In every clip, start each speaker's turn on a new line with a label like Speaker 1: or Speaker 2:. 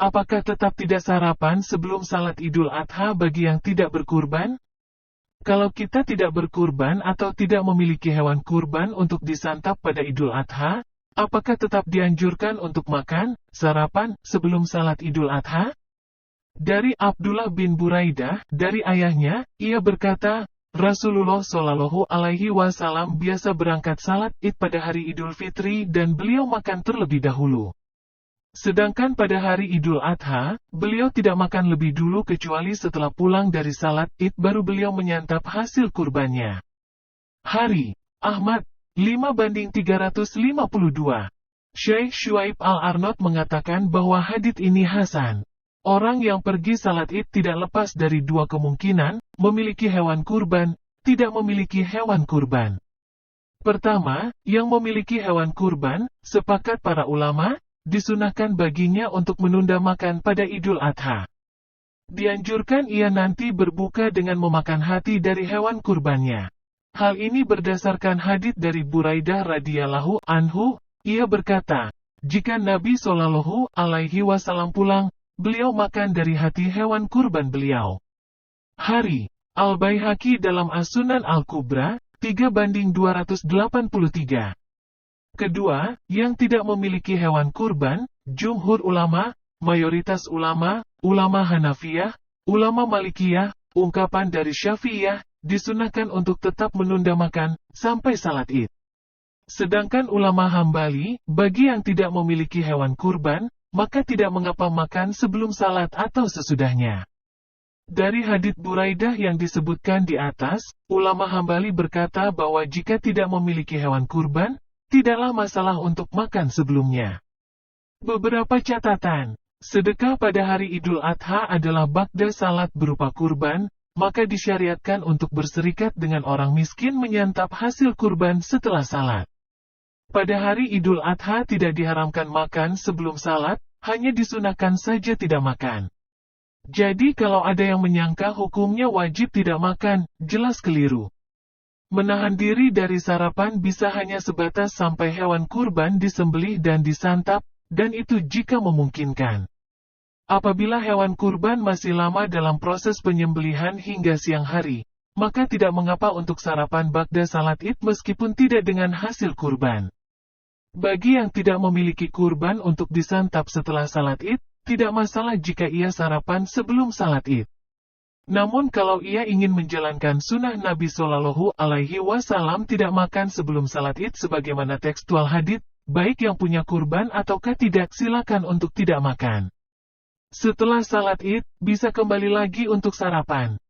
Speaker 1: apakah tetap tidak sarapan sebelum salat Idul Adha bagi yang tidak berkurban? Kalau kita tidak berkurban atau tidak memiliki hewan kurban untuk disantap pada Idul Adha, apakah tetap dianjurkan untuk makan, sarapan, sebelum salat Idul Adha? Dari Abdullah bin Buraidah, dari ayahnya, ia berkata, Rasulullah Shallallahu Alaihi Wasallam biasa berangkat salat Id pada hari Idul Fitri dan beliau makan terlebih dahulu. Sedangkan pada hari Idul Adha, beliau tidak makan lebih dulu kecuali setelah pulang dari salat Id baru beliau menyantap hasil kurbannya. Hari Ahmad 5/352. Syekh Syuaib Al-Arnaud mengatakan bahwa hadits ini hasan. Orang yang pergi salat Id tidak lepas dari dua kemungkinan, memiliki hewan kurban, tidak memiliki hewan kurban. Pertama, yang memiliki hewan kurban, sepakat para ulama, disunahkan baginya untuk menunda makan pada Idul Adha. Dianjurkan ia nanti berbuka dengan memakan hati dari hewan kurbannya. Hal ini berdasarkan hadits dari Buraidah radhiyallahu anhu, ia berkata, jika Nabi Shallallahu Alaihi Wasallam pulang, beliau makan dari hati hewan kurban beliau. Hari Al-Baihaqi dalam As-Sunan Al-Kubra, 3/283. Kedua, yang tidak memiliki hewan kurban, jumhur ulama, mayoritas ulama, ulama Hanafiyah, ulama Malikiyah, ungkapan dari Syafi'iyah, disunahkan untuk tetap menunda makan, sampai salat Id. Sedangkan ulama Hambali, bagi yang tidak memiliki hewan kurban, maka tidak mengapa makan sebelum salat atau sesudahnya. Dari hadits Buraidah yang disebutkan di atas, ulama Hambali berkata bahwa jika tidak memiliki hewan kurban, tidaklah masalah untuk makan sebelumnya. Beberapa catatan, sedekah pada hari Idul Adha adalah ba'da salat berupa kurban, maka disyariatkan untuk berserikat dengan orang miskin menyantap hasil kurban setelah salat. Pada hari Idul Adha tidak diharamkan makan sebelum salat, hanya disunahkan saja tidak makan. Jadi kalau ada yang menyangka hukumnya wajib tidak makan, jelas keliru. Menahan diri dari sarapan bisa hanya sebatas sampai hewan kurban disembelih dan disantap, dan itu jika memungkinkan. Apabila hewan kurban masih lama dalam proses penyembelihan hingga siang hari, maka tidak mengapa untuk sarapan ba'da salat Id meskipun tidak dengan hasil kurban. Bagi yang tidak memiliki kurban untuk disantap setelah salat Id, tidak masalah jika ia sarapan sebelum salat Id. Namun kalau ia ingin menjalankan sunnah Nabi Shallallahu Alaihi Wasallam tidak makan sebelum salat Id sebagaimana tekstual hadits, baik yang punya kurban ataukah tidak silakan untuk tidak makan. Setelah salat Id, bisa kembali lagi untuk sarapan.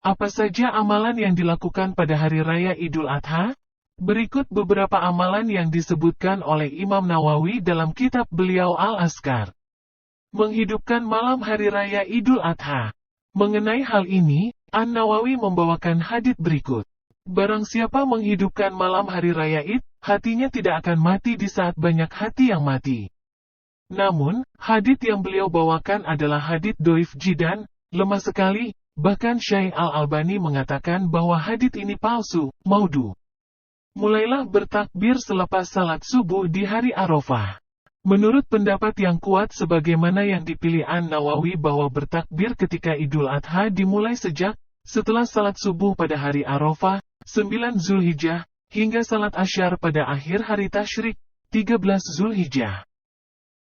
Speaker 1: Apa saja amalan yang dilakukan pada hari raya Idul Adha? Berikut beberapa amalan yang disebutkan oleh Imam Nawawi dalam kitab beliau Al-Azkar. Menghidupkan malam hari raya Idul Adha. Mengenai hal ini, An-Nawawi membawakan hadits berikut. Barang siapa menghidupkan malam hari raya Id, hatinya tidak akan mati di saat banyak hati yang mati. Namun, hadits yang beliau bawakan adalah hadits doif jidan, lemah sekali, bahkan Syekh Al-Albani mengatakan bahwa hadits ini palsu, maudhu. Mulailah bertakbir selepas salat subuh di hari Arafah. Menurut pendapat yang kuat sebagaimana yang dipilih An-Nawawi bahwa bertakbir ketika Idul Adha dimulai sejak setelah salat subuh pada hari Arafah, 9 Zulhijjah, hingga salat Asyar pada akhir hari Tasyrik, 13 Zulhijjah.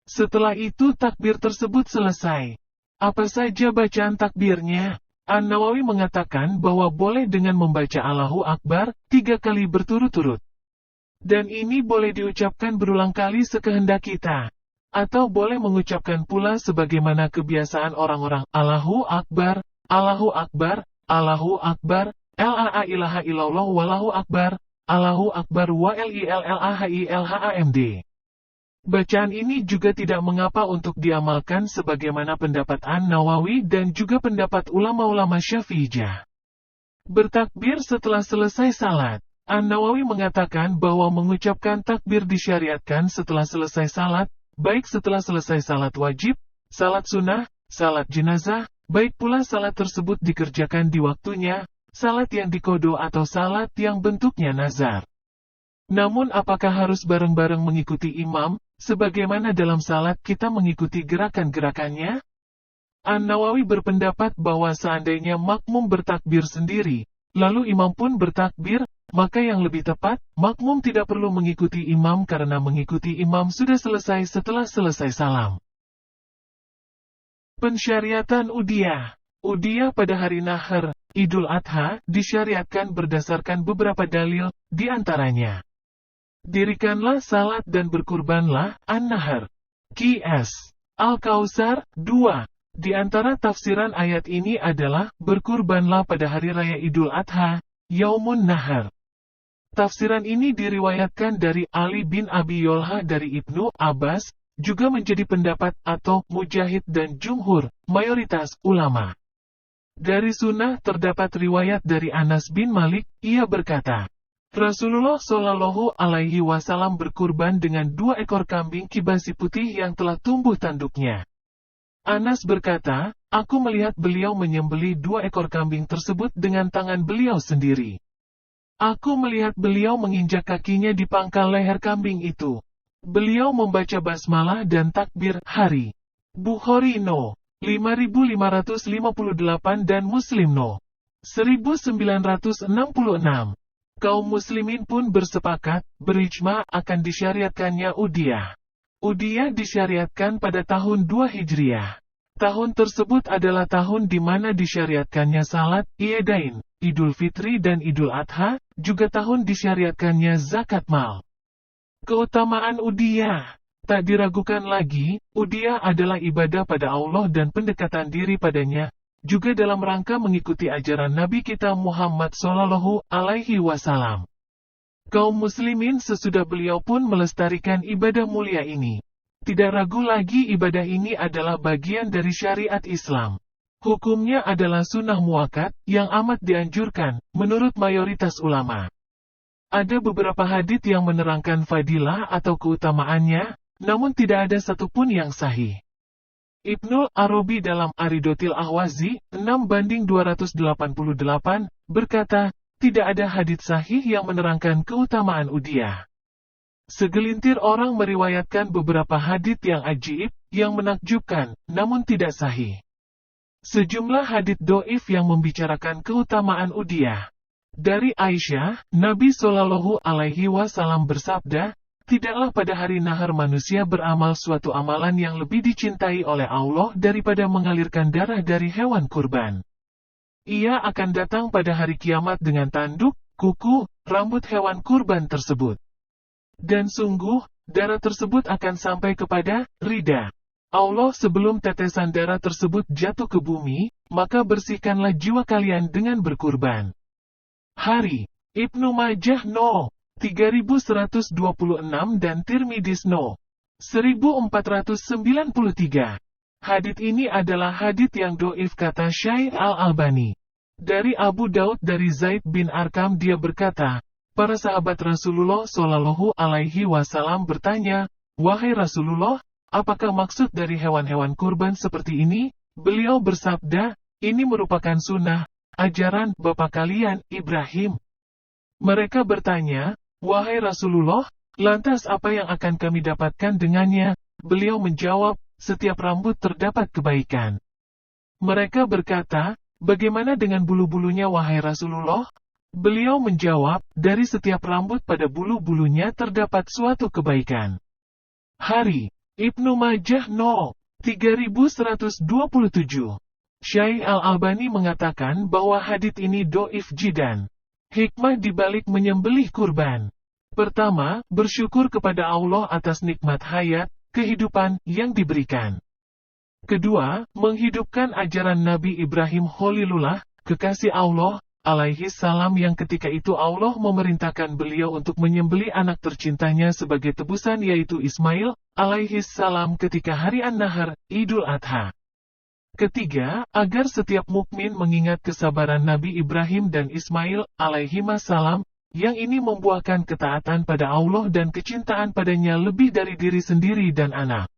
Speaker 1: Setelah itu takbir tersebut selesai. Apa saja bacaan takbirnya? An-Nawawi mengatakan bahwa boleh dengan membaca Allahu Akbar 3 kali berturut-turut. Dan ini boleh diucapkan berulang kali sekehendak kita. Atau boleh mengucapkan pula sebagaimana kebiasaan orang-orang Allahu Akbar, Allahu Akbar, Allahu Akbar, La ilaha illallah wallahu akbar, Allahu Akbar wa lillahilhamd. Bacaan ini juga tidak mengapa untuk diamalkan sebagaimana pendapat An-Nawawi dan juga pendapat ulama-ulama Syafi'iyah. Bertakbir setelah selesai salat. An-Nawawi mengatakan bahwa mengucapkan takbir disyariatkan setelah selesai salat, baik setelah selesai salat wajib, salat sunnah, salat jenazah, baik pula salat tersebut dikerjakan di waktunya, salat yang diqodho atau salat yang bentuknya nazar. Namun apakah harus bareng-bareng mengikuti imam, sebagaimana dalam salat kita mengikuti gerakan-gerakannya? An-Nawawi berpendapat bahwa seandainya makmum bertakbir sendiri, lalu imam pun bertakbir, maka yang lebih tepat, makmum tidak perlu mengikuti imam karena mengikuti imam sudah selesai setelah selesai salam. Pensyariatan Udhiyah. Udhiyah pada hari Nahar, Idul Adha, disyariatkan berdasarkan beberapa dalil, di antaranya. Dirikanlah salat dan berkurbanlah, An-Nahar. Qs. Al-Kautsar, 2. Di antara tafsiran ayat ini adalah, berkurbanlah pada hari raya Idul Adha, Yaumun Nahar. Tafsiran ini diriwayatkan dari Ali bin Abi Yolha dari Ibnu Abbas, juga menjadi pendapat atau Mujahid dan Jumhur, mayoritas ulama. Dari sunnah terdapat riwayat dari Anas bin Malik, ia berkata, Rasulullah Shallallahu Alaihi Wasallam berkurban dengan 2 ekor kambing kibasi putih yang telah tumbuh tanduknya. Anas berkata, aku melihat beliau menyembelih 2 ekor kambing tersebut dengan tangan beliau sendiri. Aku melihat beliau menginjak kakinya di pangkal leher kambing itu. Beliau membaca basmalah dan takbir, hari. Bukhari No. 5558 dan Muslim No. 1966. Kaum muslimin pun bersepakat, berijma akan disyariatkannya Udhiyah. Udhiyah disyariatkan pada tahun 2 Hijriah. Tahun tersebut adalah tahun di mana disyariatkannya salat, Idain, Idul Fitri dan Idul Adha, juga tahun disyariatkannya zakat mal. Keutamaan Udhiyah. Tak diragukan lagi, Udhiyah adalah ibadah pada Allah dan pendekatan diri padanya, juga dalam rangka mengikuti ajaran Nabi kita Muhammad Shallallahu Alaihi Wasallam. Kaum muslimin sesudah beliau pun melestarikan ibadah mulia ini. Tidak ragu lagi ibadah ini adalah bagian dari syariat Islam. Hukumnya adalah sunnah muakkad, yang amat dianjurkan, menurut mayoritas ulama. Ada beberapa hadits yang menerangkan fadilah atau keutamaannya, namun tidak ada satupun yang sahih. Ibnul Arabi dalam Aridotil Ahwazi, 6/288, berkata, tidak ada hadits sahih yang menerangkan keutamaan Udhiyah. Segelintir orang meriwayatkan beberapa hadits yang ajaib, yang menakjubkan, namun tidak sahih. Sejumlah hadits doif yang membicarakan keutamaan Udhiyah. Dari Aisyah, Nabi Shallallahu Alaihi Wasallam bersabda, tidaklah pada hari Nahar manusia beramal suatu amalan yang lebih dicintai oleh Allah daripada mengalirkan darah dari hewan kurban. Ia akan datang pada hari kiamat dengan tanduk, kuku, rambut hewan kurban tersebut. Dan sungguh, darah tersebut akan sampai kepada ridha Allah sebelum tetesan darah tersebut jatuh ke bumi, maka bersihkanlah jiwa kalian dengan berkurban. Hari. Ibnu Majah No. 3126 dan Tirmidzi No. 1493. Hadits ini adalah hadits yang doif kata Syekh Al-Albani. Dari Abu Daud dari Zaid bin Arqam dia berkata, para sahabat Rasulullah Shallallahu Alaihi Wasallam bertanya, wahai Rasulullah, apakah maksud dari hewan-hewan kurban seperti ini? Beliau bersabda, ini merupakan sunnah, ajaran bapak kalian, Ibrahim. Mereka bertanya, wahai Rasulullah, lantas apa yang akan kami dapatkan dengannya? Beliau menjawab, setiap rambut terdapat kebaikan. Mereka berkata, bagaimana dengan bulu-bulunya wahai Rasulullah? Beliau menjawab, dari setiap rambut pada bulu-bulunya terdapat suatu kebaikan. Hari. Ibnu Majah No. 3127. Syekh Al-Albani mengatakan bahwa hadits ini doif jidan. Hikmah dibalik menyembelih kurban. Pertama, bersyukur kepada Allah atas nikmat hayat, kehidupan yang diberikan. Kedua, menghidupkan ajaran Nabi Ibrahim Khalilullah, kekasih Allah, alaihi salam yang ketika itu Allah memerintahkan beliau untuk menyembelih anak tercintanya sebagai tebusan yaitu Ismail, alaihi salam ketika hari An-Nahar, Idul Adha. Ketiga, agar setiap mukmin mengingat kesabaran Nabi Ibrahim dan Ismail, alaihimassalam, yang ini membuahkan ketaatan pada Allah dan kecintaan padanya lebih dari diri sendiri dan anak.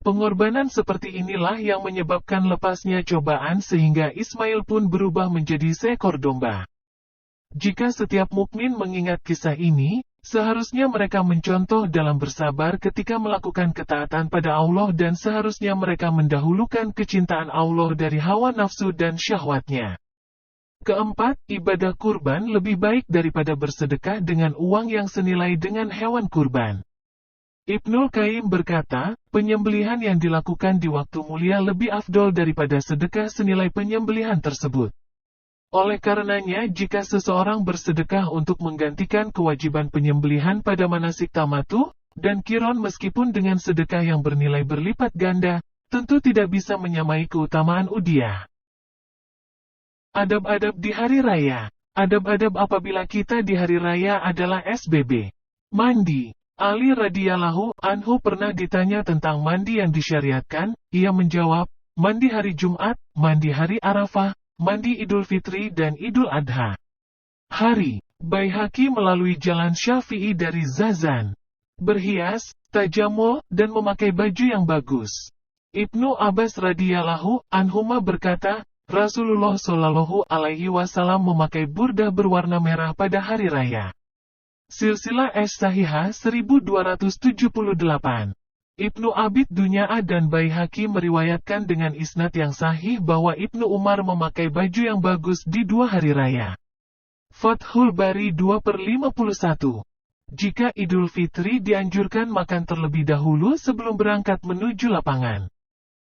Speaker 1: Pengorbanan seperti inilah yang menyebabkan lepasnya cobaan sehingga Ismail pun berubah menjadi seekor domba. Jika setiap mukmin mengingat kisah ini, Seharusnya mereka mencontoh dalam bersabar ketika melakukan ketaatan pada Allah dan seharusnya mereka mendahulukan kecintaan Allah dari hawa nafsu dan syahwatnya. Keempat, ibadah kurban lebih baik daripada bersedekah dengan uang yang senilai dengan hewan kurban. Ibnul Qayyim berkata, penyembelihan yang dilakukan di waktu mulia lebih afdol daripada sedekah senilai penyembelihan tersebut. Oleh karenanya jika seseorang bersedekah untuk menggantikan kewajiban penyembelihan pada manasik tamatu dan qiron meskipun dengan sedekah yang bernilai berlipat ganda, tentu tidak bisa menyamai keutamaan udhiyah. Adab-adab di hari raya. Adab-adab apabila kita di hari raya adalah SBB. Mandi. Ali radhiyallahu anhu pernah ditanya tentang mandi yang disyariatkan, ia menjawab, mandi hari Jumat, mandi hari Arafah, mandi Idul Fitri dan Idul Adha. Hari, Baihaqi melalui jalan Syafi'i dari Zazan. Berhias, tajamul, dan memakai baju yang bagus. Ibnu Abbas radhiyallahu anhuma berkata, Rasulullah Shallallahu alaihi wasallam memakai burdah berwarna merah pada hari raya. Silsilah As-Sahihah 1278. Ibnu Abid Dunya'a dan Baihaqi meriwayatkan dengan isnad yang sahih bahwa Ibnu Umar memakai baju yang bagus di 2 hari raya. Fathul Bari 2/51. Jika Idul Fitri dianjurkan makan terlebih dahulu sebelum berangkat menuju lapangan.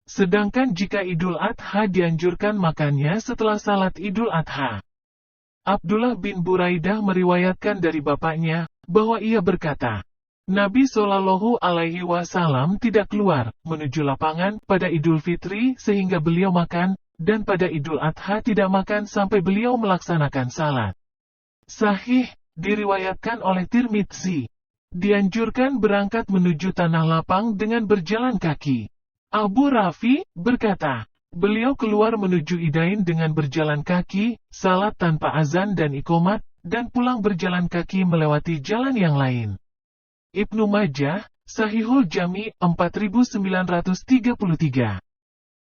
Speaker 1: Sedangkan jika Idul Adha dianjurkan makannya setelah salat Idul Adha. Abdullah bin Buraidah meriwayatkan dari bapaknya, bahwa ia berkata, Nabi Shallallahu alaihi wasallam tidak keluar menuju lapangan pada Idul Fitri sehingga beliau makan, dan pada Idul Adha tidak makan sampai beliau melaksanakan salat. Sahih, diriwayatkan oleh Tirmidzi. Dianjurkan berangkat menuju tanah lapang dengan berjalan kaki. Abu Rafi berkata, beliau keluar menuju Idain dengan berjalan kaki, salat tanpa azan dan iqomat, dan pulang berjalan kaki melewati jalan yang lain. Ibnu Majah, Sahihul Jami 4933.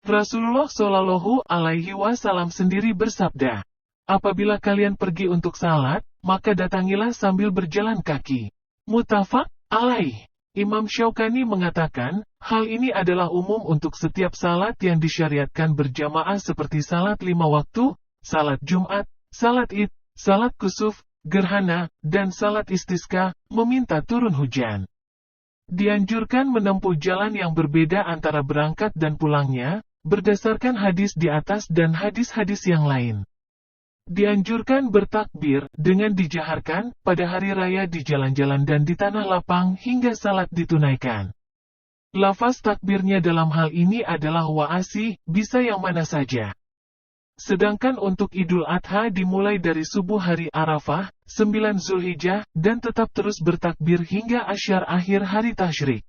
Speaker 1: Rasulullah Shallallahu alaihi wasallam sendiri bersabda, apabila kalian pergi untuk salat, maka datangilah sambil berjalan kaki. Muttafaq alaih. Imam Syaukani mengatakan, hal ini adalah umum untuk setiap salat yang disyariatkan berjamaah seperti salat 5 waktu, salat Jumat, salat Id, salat kusuf, gerhana, dan salat istisqa, meminta turun hujan. Dianjurkan menempuh jalan yang berbeda antara berangkat dan pulangnya, berdasarkan hadis di atas dan hadis-hadis yang lain. Dianjurkan bertakbir dengan dijaharkan pada hari raya di jalan-jalan dan di tanah lapang hingga salat ditunaikan. Lafaz takbirnya dalam hal ini adalah wa'asi, bisa yang mana saja. Sedangkan untuk Idul Adha dimulai dari subuh hari Arafah, 9 Zulhijjah, dan tetap terus bertakbir hingga asyar akhir hari tasyrik.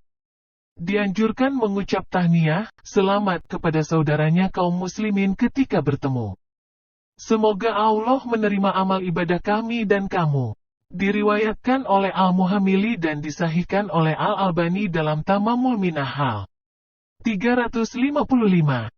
Speaker 1: Dianjurkan mengucap tahniyah, selamat kepada saudaranya kaum muslimin ketika bertemu. Semoga Allah menerima amal ibadah kami dan kamu. Diriwayatkan oleh Al-Muhammili dan disahihkan oleh Al-Albani dalam Tamamul Minahal. 355.